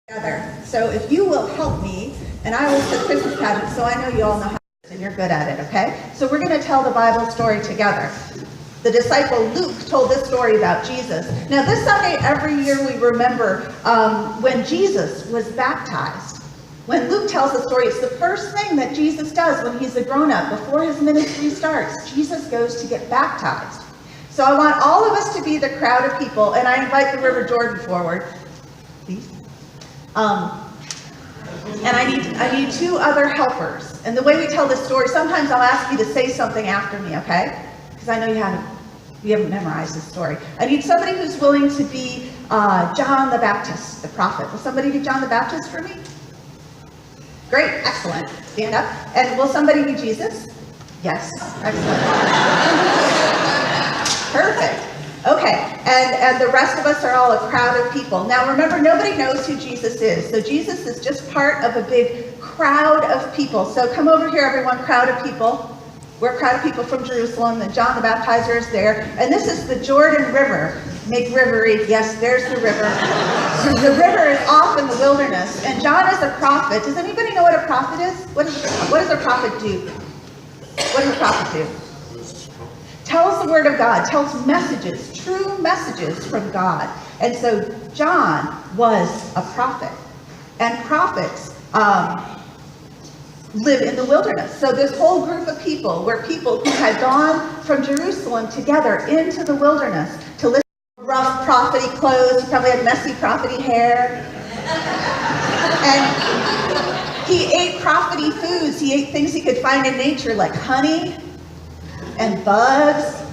together. So if you will help me, and I will put Christmas pageants, so I know you all know how it is and you're good at it, okay? So we're going to tell the Bible story together. The disciple Luke told this story about Jesus. Now this Sunday, every year we remember when Jesus was baptized. When Luke tells the story, it's the first thing that Jesus does when he's a grown-up, before his ministry starts. Jesus goes to get baptized. So I want all of us to be the crowd of people, and I invite the River Jordan forward, please. And I need two other helpers. And the way we tell this story, sometimes I'll ask you to say something after me, okay? Because I know you haven't memorized this story. I need somebody who's willing to be John the Baptist, the prophet. Will somebody be John the Baptist for me? Great, excellent. Stand up. And will somebody be Jesus? Yes, excellent. Perfect. Okay, and the rest of us are all a crowd of people. Now remember, nobody knows who Jesus is. So Jesus is just part of a big crowd of people. So come over here, everyone, crowd of people. We're a crowd of people from Jerusalem, and John the Baptizer is there. And this is the Jordan River. Make rivery. Yes, there's the river. The river is off in the wilderness, and John is a prophet. Does anybody know what a prophet is? What does a prophet do? What does a prophet do? Tells the word of God, tells messages, true messages from God. And so John was a prophet. And prophets live in the wilderness. So this whole group of people were people who had gone from Jerusalem together into the wilderness to listen to rough prophety clothes. He probably had messy prophety hair. And he ate prophety foods. He ate things he could find in nature like honey and bugs.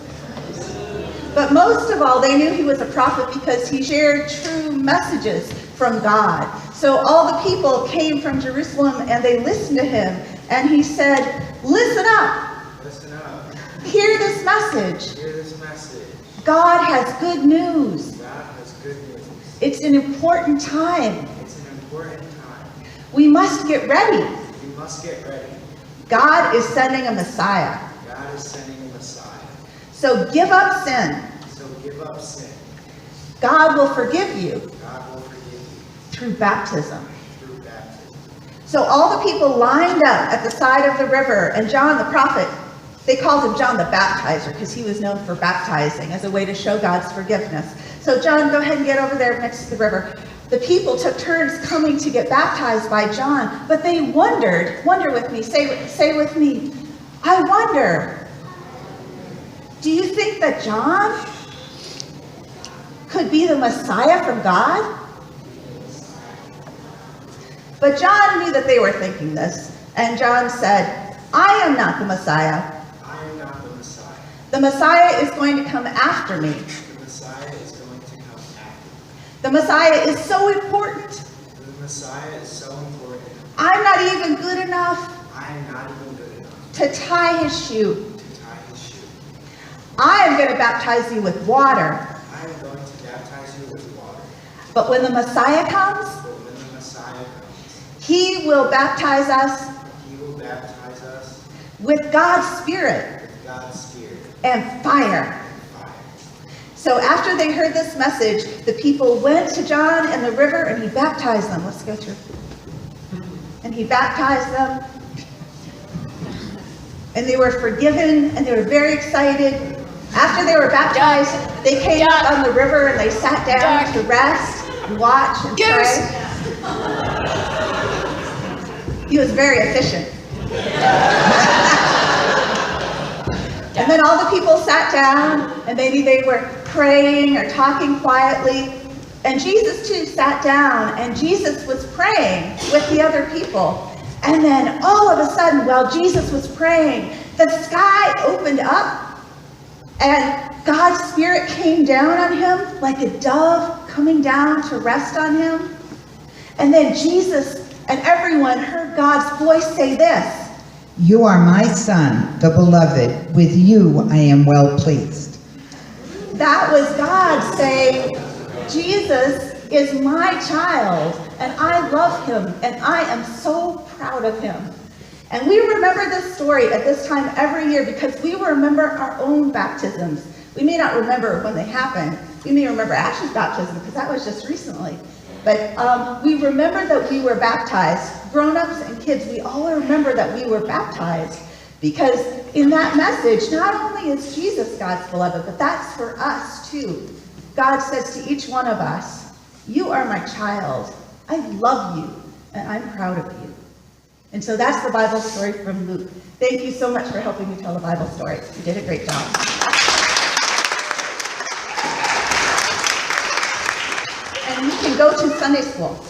But most of all, they knew he was a prophet because he shared true messages from God. So all the people came from Jerusalem and they listened to him. And he said, listen up. Listen up. Hear this message. Hear this message. God has good news. God has good news. It's an important time. It's an important time. We must get ready. We must get ready. God is sending a Messiah. God is sending a Messiah. So give up sin. So give up sin. God will forgive you. God will forgive you. Through baptism. Through baptism. So all the people lined up at the side of the river, and John the prophet, they called him John the Baptizer because he was known for baptizing as a way to show God's forgiveness. So John, go ahead and get over there next to the river. The people took turns coming to get baptized by John, but they wonder with me, say with me, I wonder, do you think that John could be the Messiah from God? But John knew that they were thinking this, and John said, I am not the Messiah. I am not the Messiah. The Messiah is going to come after me. The Messiah is going to come after me. The Messiah is so important. The Messiah is so important. I'm not even good enough I am not even good enough to tie his shoe. to tie his shoe. I am going to baptize you with water. I am going to baptize you with water. But when the Messiah comes, But when the Messiah comes, he will baptize us he will baptize us with God's Spirit with God's Spirit and fire. and fire. So after they heard this message, the people went to John and the river and he baptized them. Let's go through. And he baptized them. And they were forgiven and they were very excited. After they were baptized, they came out on the river and they sat down to rest and watch and pray. He was very efficient. And then all the people sat down and maybe they were praying or talking quietly. And Jesus too sat down and Jesus was praying with the other people. And then all of a sudden, while Jesus was praying, the sky opened up and God's Spirit came down on him like a dove coming down to rest on him. And then Jesus and everyone heard God's voice say this, You are my Son, the beloved. With you I am well pleased. That was God saying, Jesus is my child, and I love him, and I am so proud of him. And we remember this story at this time every year because we remember our own baptisms. We may not remember when they happened. We may remember Ash's baptism because that was just recently. But we remember that we were baptized. Grown-ups and kids, we all remember that we were baptized. Because in that message, not only is Jesus God's beloved, but that's for us too. God says to each one of us, you are my child. I love you, and I'm proud of you. And so that's the Bible story from Luke. Thank you so much for helping me tell the Bible story. You did a great job. And you can go to Sunday school.